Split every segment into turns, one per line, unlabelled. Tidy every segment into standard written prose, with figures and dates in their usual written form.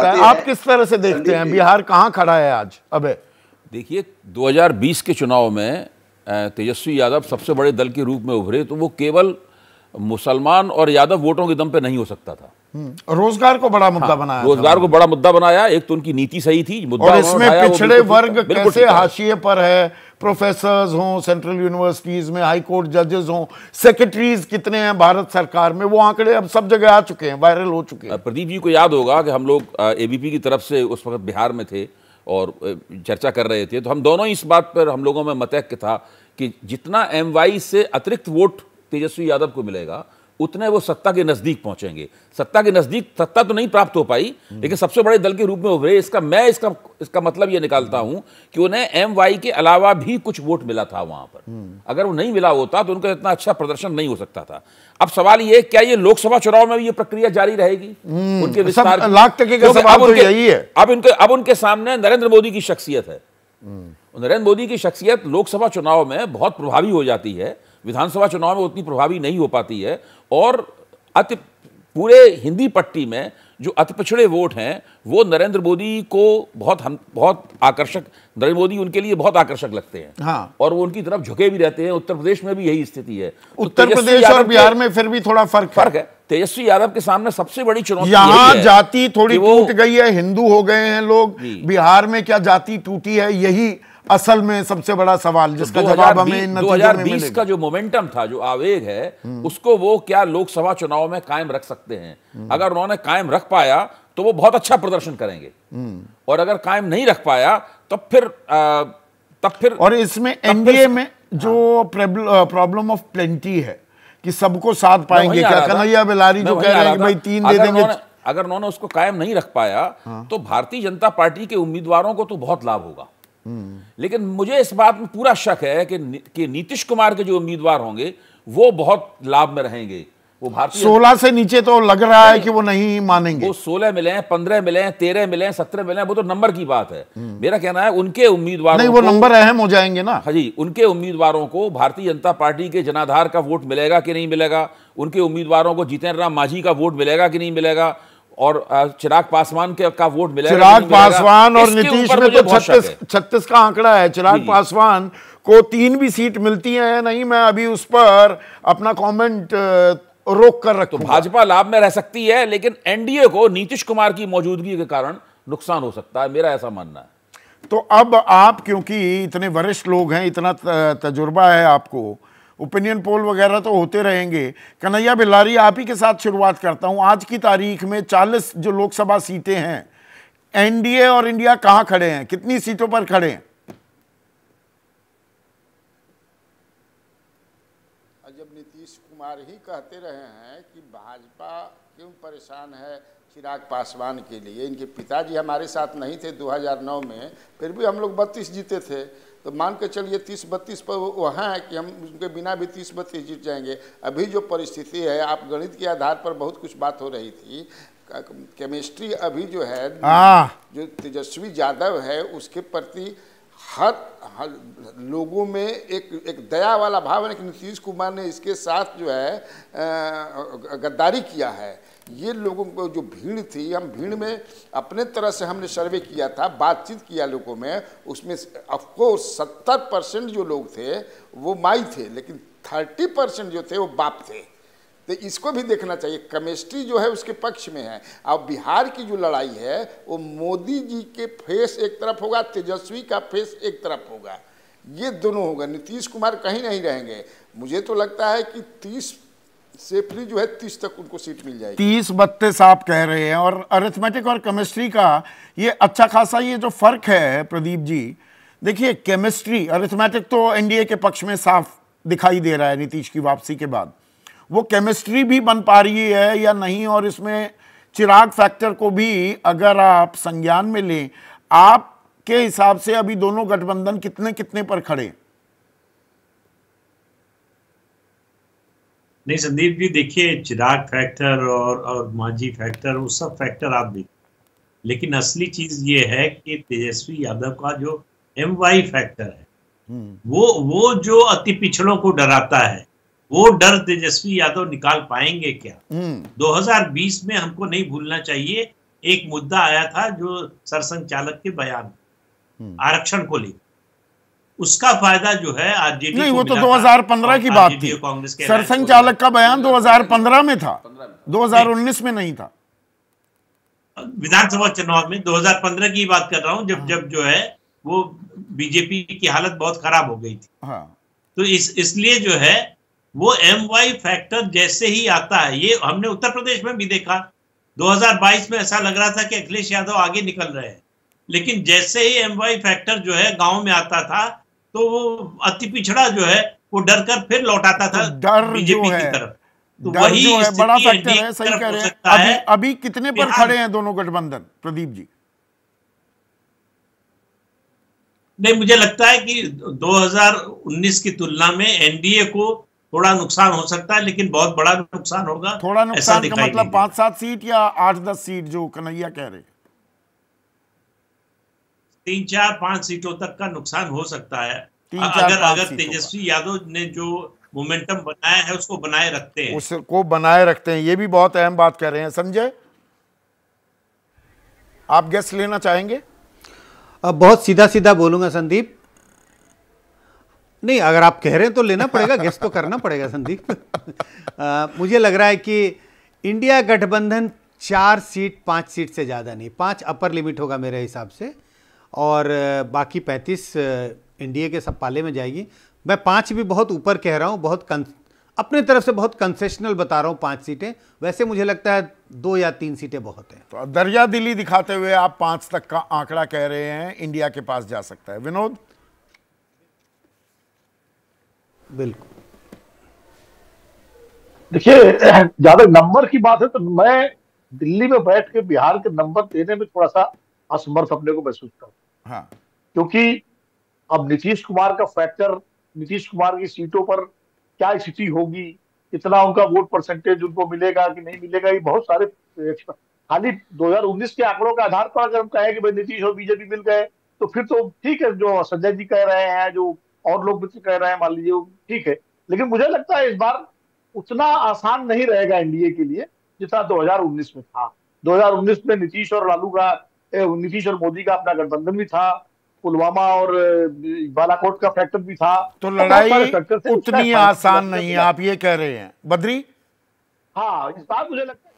लगता है, आप किस तरह से देखते हैं बिहार कहाँ खड़ा है आज? अबे
देखिए, 2020 के चुनाव में तेजस्वी यादव सबसे बड़े दल के रूप में उभरे, तो वो केवल मुसलमान और यादव वोटों के दम पे नहीं हो सकता था।
रोजगार को बड़ा मुद्दा बनाया,
रोजगार को बड़ा मुद्दा बनाया। एक तो उनकी नीति सही थी, मुद्दा
और इसमें पिछड़े वर्ग कैसे हाशिए पर है, प्रोफेसर्स हों, सेंट्रल यूनिवर्सिटीज में हाई कोर्ट जजेस हों, सेक्रेटरीज कितने हैं भारत सरकार में, वो आंकड़े अब सब जगह आ चुके हैं, वायरल हो चुके हैं।
प्रदीप जी को याद होगा कि हम लोग एबीपी की तरफ से उस वक्त बिहार में थे और चर्चा कर रहे थे, तो हम दोनों इस बात पर हम लोगों में मतैक्य था कि जितना एमवाई से अतिरिक्त वोट तेजस्वी यादव को मिलेगा उतने वो सत्ता के नजदीक पहुंचेंगे। सत्ता के नजदीक सत्ता तो नहीं प्राप्त हो पाई, लेकिन सबसे बड़े दल के रूप में उभरे। इसका मतलब ये निकालता हूं कि उन्हें एमवाई के अलावा भी कुछ वोट मिला था वहां पर। अगर वो नहीं मिला होता तो उनका इतना अच्छा प्रदर्शन नहीं हो सकता था। अब सवाल ये, क्या ये लोकसभा चुनाव में भी ये प्रक्रिया जारी रहेगी? उनके विस्तार
लाख टके का सवाल तो यही है।
अब उनके सामने नरेंद्र मोदी की शख्सियत है। नरेंद्र मोदी की शख्सियत लोकसभा चुनाव में बहुत प्रभावी हो जाती है, विधानसभा चुनाव में उतनी प्रभावी नहीं हो पाती है। और पूरे हिंदी पट्टी में जो अति पिछड़े वोट हैं वो नरेंद्र मोदी को बहुत आकर्षक, नरेंद्र मोदी उनके लिए बहुत आकर्षक लगते हैं।
हाँ।
और वो उनकी तरफ झुके भी रहते हैं। उत्तर प्रदेश में भी यही स्थिति है।
उत्तर प्रदेश और बिहार में फिर भी थोड़ा फर्क है।
तेजस्वी यादव के सामने सबसे बड़ी चुनौती
यहाँ जाति थोड़ी टूट गई है, हिंदू हो गए हैं लोग। बिहार में क्या जाति टूटी है, यही असल में सबसे बड़ा सवाल, जिसका जवाब हमें इन नतीजों में मिलेगा।
2020 का जो मोमेंटम था, जो आवेग है, उसको वो क्या लोकसभा चुनाव में कायम रख सकते हैं? अगर उन्होंने कायम रख पाया तो वो बहुत अच्छा प्रदर्शन करेंगे, और अगर कायम नहीं रख पाया तब फिर
और इसमें एनडीए में जो प्रॉब्लम ऑफ प्लेंटी है कि सबको साथ पाएंगे क्या? कन्हैया बेलारी जो कह रहे हैं कि भाई 3 दे देंगे,
अगर उन्होंने उसको कायम नहीं रख पाया तो भारतीय जनता पार्टी के उम्मीदवारों को तो बहुत लाभ होगा। लेकिन मुझे इस बात में पूरा शक है कि नीतीश कुमार के जो उम्मीदवार होंगे वो बहुत लाभ में रहेंगे। वो भारतीय
16 से नीचे तो लग रहा है कि वो नहीं मानेंगे।
वो 16 मिले, 15 मिले, 13 मिले, 17 मिले, वो तो नंबर की बात है। मेरा कहना है उनके उम्मीदवारों
नहीं, वो नंबर अहम हो जाएंगे ना।
हाँ जी, उनके उम्मीदवारों को भारतीय जनता पार्टी के जनाधार का वोट मिलेगा कि नहीं मिलेगा, उनके उम्मीदवारों को जितेंद्र राम मांझी का वोट मिलेगा कि नहीं मिलेगा, और चिराग पासवान का वोट मिलेगा।
चिराग पासवान और नीतीश में तो 36 का आंकड़ा है। चिराग पासवान को 3 भी सीट मिलती है नहीं, मैं अभी उस पर अपना कमेंट रोक कर रखूं।
तो भाजपा लाभ में रह सकती है, लेकिन एनडीए को नीतीश कुमार की मौजूदगी के कारण नुकसान हो सकता है, मेरा ऐसा मानना है।
तो अब आप, क्योंकि इतने वरिष्ठ लोग हैं, इतना तजुर्बा है आपको, ओपिनियन पोल वगैरह तो होते रहेंगे। कन्हैया बेलारी, आप ही के साथ शुरुआत करता हूं। आज की तारीख में 40 जो लोकसभा सीटें हैं, एनडीए और इंडिया कहां खड़े हैं, कितनी सीटों पर खड़े हैं?
जब नीतीश कुमार ही कहते रहे हैं कि भाजपा क्यों परेशान है चिराग पासवान के लिए, इनके पिताजी हमारे साथ नहीं थे 2009 में, फिर भी हम लोग 32 जीते थे, तो मान के चलिए 30-32 पर वहाँ है कि हम उनके बिना भी 30-32 जीत जाएंगे। अभी जो परिस्थिति है, आप गणित के आधार पर बहुत कुछ बात हो रही थी, केमिस्ट्री अभी जो है, जो तेजस्वी यादव है उसके प्रति हर लोगों में एक दया वाला भाव है कि नीतीश कुमार ने इसके साथ जो है गद्दारी किया है। ये लोगों को जो भीड़ थी, हम भीड़ में अपने तरह से हमने सर्वे किया था, बातचीत किया लोगों में, उसमें ऑफकोर्स 70% जो लोग थे वो माई थे, लेकिन 30% जो थे वो बाप थे। तो इसको भी देखना चाहिए। केमिस्ट्री जो है उसके पक्ष में है। अब बिहार की जो लड़ाई है वो मोदी जी के फेस एक तरफ होगा, तेजस्वी का फेस एक तरफ होगा, ये दोनों होगा। नीतीश कुमार कहीं नहीं रहेंगे। मुझे तो लगता है कि 30 सेफली जो है 30 तक उनको सीट मिल जाएगी।
30-32 आप कह रहे हैं, और अरिथमेटिक और केमिस्ट्री का ये अच्छा खासा ये जो फर्क है प्रदीप जी, देखिए केमिस्ट्री, अरिथमेटिक तो एनडीए के पक्ष में साफ दिखाई दे रहा है नीतीश की वापसी के बाद, वो केमिस्ट्री भी बन पा रही है या नहीं, और इसमें चिराग फैक्टर को भी अगर आप संज्ञान में लें, आपके हिसाब से अभी दोनों गठबंधन कितने कितने पर खड़े?
नहीं संदीप जी, देखिए चिराग फैक्टर और मांझी फैक्टर, वो सब फैक्टर आप देखिए, लेकिन असली चीज ये है कि तेजस्वी यादव का जो एमवाई फैक्टर है, वो जो अति पिछड़ों को डराता है, वो डर तेजस्वी यादव निकाल पाएंगे क्या? 2020 में हमको नहीं भूलना चाहिए एक मुद्दा आया था जो सरसंघचालक के बयान आरक्षण को लेकर, उसका फायदा जो है आरजेडी
नहीं,
को
वो तो
मिला
2015 की बात थी।
कांग्रेस के
सरसंघचालक का बयान 2015 में था, 2019 में नहीं था।
विधानसभा चुनाव में 2015 की बात कर रहा हूं, जब जो है वो बीजेपी की हालत बहुत खराब हो गई थी।
हाँ।
तो इसलिए जो है वो MY फैक्टर जैसे ही आता है, ये हमने उत्तर प्रदेश में भी देखा। 2022 में ऐसा लग रहा था कि अखिलेश यादव आगे निकल रहे हैं, लेकिन जैसे ही MY फैक्टर जो है गांव में आता था तो वो अति पिछड़ा जो है वो डर कर फिर लौटाता था
डर
बीजेपी
जो है,
की तरफ। तो
डर
वही
जो है बड़ा
स्थिति
फैक्टर
NDA
है,
की
सही
तरफ
कह
हो
रहे हैं।
सकता है।
अभी कितने पर खड़े हैं दोनों गठबंधन, प्रदीप जी?
नहीं, मुझे लगता है कि 2019 की तुलना में एनडीए को थोड़ा नुकसान हो सकता है, लेकिन बहुत बड़ा नुकसान होगा।
थोड़ा नुकसान का मतलब 5-7 सीट या 8-10 सीट जो कन्हैया कह रहे हैं?
3-4-5 सीटों तक का नुकसान हो सकता है,
3-4-5
अगर तेजस्वी यादव ने जो मोमेंटम बनाया है उसको बनाए रखते हैं।
उसको बनाए रखते हैं, ये भी बहुत अहम बात कर रहे हैं। संजय, आप गेस्ट लेना चाहेंगे?
अब बहुत सीधा सीधा बोलूंगा संदीप, नहीं अगर आप कह रहे हैं तो लेना पड़ेगा, गेस्ट तो करना पड़ेगा संदीप। मुझे लग रहा है कि इंडिया गठबंधन 4 सीट 5 सीट से ज़्यादा नहीं, 5 अपर लिमिट होगा मेरे हिसाब से, और बाकी 35 एनडीए के सब पाले में जाएगी। मैं 5 भी बहुत ऊपर कह रहा हूँ, बहुत अपने तरफ से बहुत कंसेशनल बता रहा हूँ 5 सीटें। वैसे मुझे लगता है 2 या 3 सीटें बहुत हैं।
तो दरिया दिली दिखाते हुए आप 5 तक का आंकड़ा कह रहे हैं इंडिया के पास जा सकता है। विनोद?
बिल्कुल,
देखिए ज्यादा नंबर की बात है तो मैं दिल्ली में बैठ के बिहार के नंबर देने में थोड़ा सा असमर्थ अपने को महसूस करता हूं।
हाँ।
क्योंकि अब नीतीश कुमार का फैक्टर, नीतीश कुमार की सीटों पर क्या स्थिति होगी, कितना उनका वोट परसेंटेज उनको मिलेगा कि नहीं मिलेगा, ये बहुत सारे खाली 2019 के आंकड़ों के आधार पर अगर हम कहें कि भाई नीतीश और बीजेपी मिल गए तो फिर तो ठीक है, जो संजय जी कह रहे हैं, जो और लोग मित्र कह रहे हैं, मान लीजिए ठीक है। लेकिन मुझे लगता है इस बार उतना आसान नहीं रहेगा एनडीए के लिए जितना 2019 में था। 2019 में नीतीश और मोदी का अपना गठबंधन भी था, पुलवामा और बालाकोट का फैक्टर भी था,
तो लड़ाई उतनी आसान नहीं है, आप ये कह रहे हैं। बद्री?
हाँ, इस बार मुझे लगता है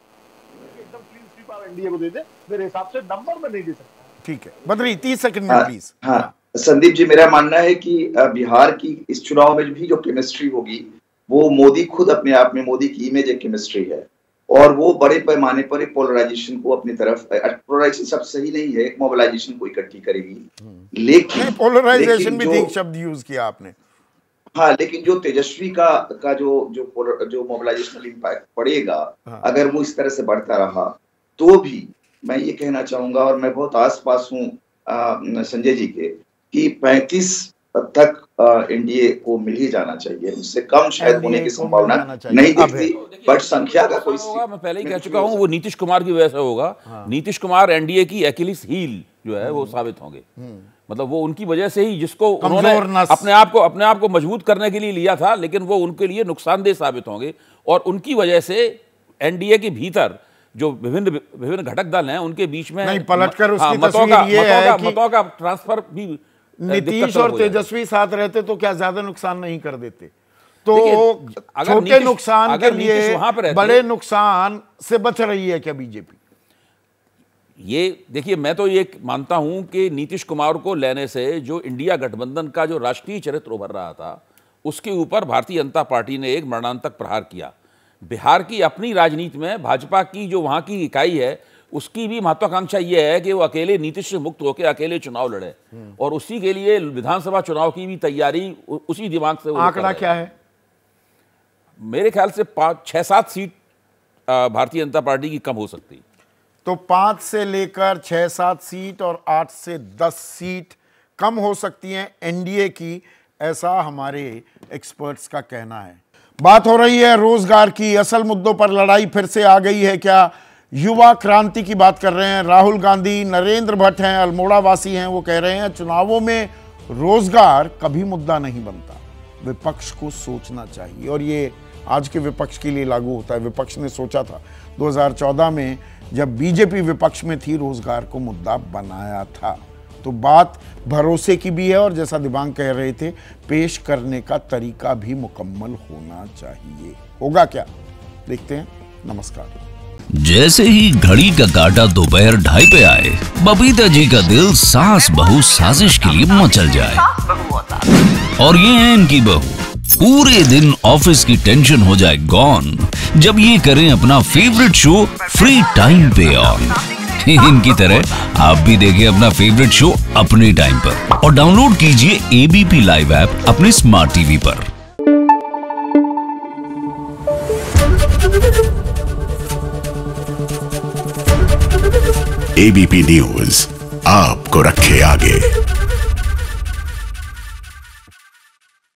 एकदम क्लीन स्वीप आप एनडीए को दे दे, मेरे हिसाब से नंबर में नहीं दे सकता।
ठीक है बद्री, 30 सेकंड में प्लीज।
हाँ संदीप जी, मेरा मानना है कि बिहार की इस चुनाव में भी जो केमिस्ट्री होगी वो मोदी खुद अपने आप में, मोदी की इमेज एक केमिस्ट्री है, और वो बड़े पैमाने पर एक पोलराइजेशन को अपनी तरफ, पोलराइजेशन सब सही नहीं है, एक मोबिलाइजेशन को इकट्ठी करेगी। लेकिन
पोलराइजेशन भी ठीक शब्द यूज किया आपने।
हाँ, लेकिन जो तेजस्वी का जो मोबिलाइजेशनल इम्पैक्ट पड़ेगा, अगर वो इस तरह से बढ़ता रहा तो भी मैं ये कहना चाहूंगा, और मैं बहुत आसपास हूँ संजय जी के, कि 35 तक एनडीए को मिल ही जाना चाहिए, उससे कम शायद होने की संभावना नहीं दिखती, बट संख्या का कोई
होगा। मैं पहले ही कह चुका हूं, वो नीतीश कुमार की वजह से होगा। नीतीश कुमार एनडीए की एक्लिस हील जो है वो साबित होंगे, मतलब वो उनकी वजह से ही, जिसको उन्होंने अपने आप को मजबूत करने के लिए लिया था, लेकिन वो उनके लिए नुकसानदेह साबित होंगे, और उनकी वजह से एनडीए के भीतर जो विभिन्न घटक दल हैं उनके बीच में
नहीं पलटकर उसकी तस्वीर ये है कि
मतों का ट्रांसफर भी,
नीतीश और तेजस्वी साथ रहते तो क्या ज्यादा नुकसान नहीं कर देते? तो छोटे नुकसान के लिए बड़े नुकसान से बच रही है क्या बीजेपी?
ये देखिए, मैं तो ये मानता हूं कि नीतीश कुमार को लेने से जो इंडिया गठबंधन का जो राष्ट्रीय चरित्र उभर रहा था, उसके ऊपर भारतीय जनता पार्टी ने एक मरणांतक प्रहार किया। बिहार की अपनी राजनीति में भाजपा की जो वहां की इकाई है, उसकी भी महत्वाकांक्षा यह है कि वो अकेले नीतीश से मुक्त होकर अकेले चुनाव लड़े, और उसी के लिए विधानसभा चुनाव की भी तैयारी उसी दिमाग से।
आंकड़ा क्या है?
मेरे ख्याल से 6-7 सीट भारतीय जनता पार्टी की कम हो सकती।
तो 5 से लेकर 6-7 सीट और 8 से 10 सीट कम हो सकती हैं एनडीए की, ऐसा हमारे एक्सपर्ट्स का कहना है। बात हो रही है रोजगार की, असल मुद्दों पर लड़ाई फिर से आ गई है क्या? युवा क्रांति की बात कर रहे हैं राहुल गांधी। नरेंद्र भट्ट हैं, अल्मोड़ा वासी हैं, वो कह रहे हैं चुनावों में रोजगार कभी मुद्दा नहीं बनता, विपक्ष को सोचना चाहिए। और ये आज के विपक्ष के लिए लागू होता है। विपक्ष ने सोचा था 2014 में जब बीजेपी विपक्ष में थी रोजगार को मुद्दा बनाया था। तो बात भरोसे की भी है और जैसा दिबांग कह रहे थे, पेश करने का तरीका भी मुकम्मल होना चाहिए। होगा क्या, देखते हैं। नमस्कार।
जैसे ही घड़ी का काटा दोपहर 2:30 पे आए, बबीता जी का दिल सास बहू साजिश के लिए मचल जाए। और ये है इनकी बहू, पूरे दिन ऑफिस की टेंशन हो जाए गॉन जब ये करें अपना फेवरेट शो फ्री टाइम पे ऑन। इनकी तरह आप भी देखें अपना फेवरेट शो अपने टाइम पर और डाउनलोड कीजिए एबीपी लाइव ऐप अपने स्मार्ट टीवी पर।
एबीपी न्यूज आपको रखे आगे।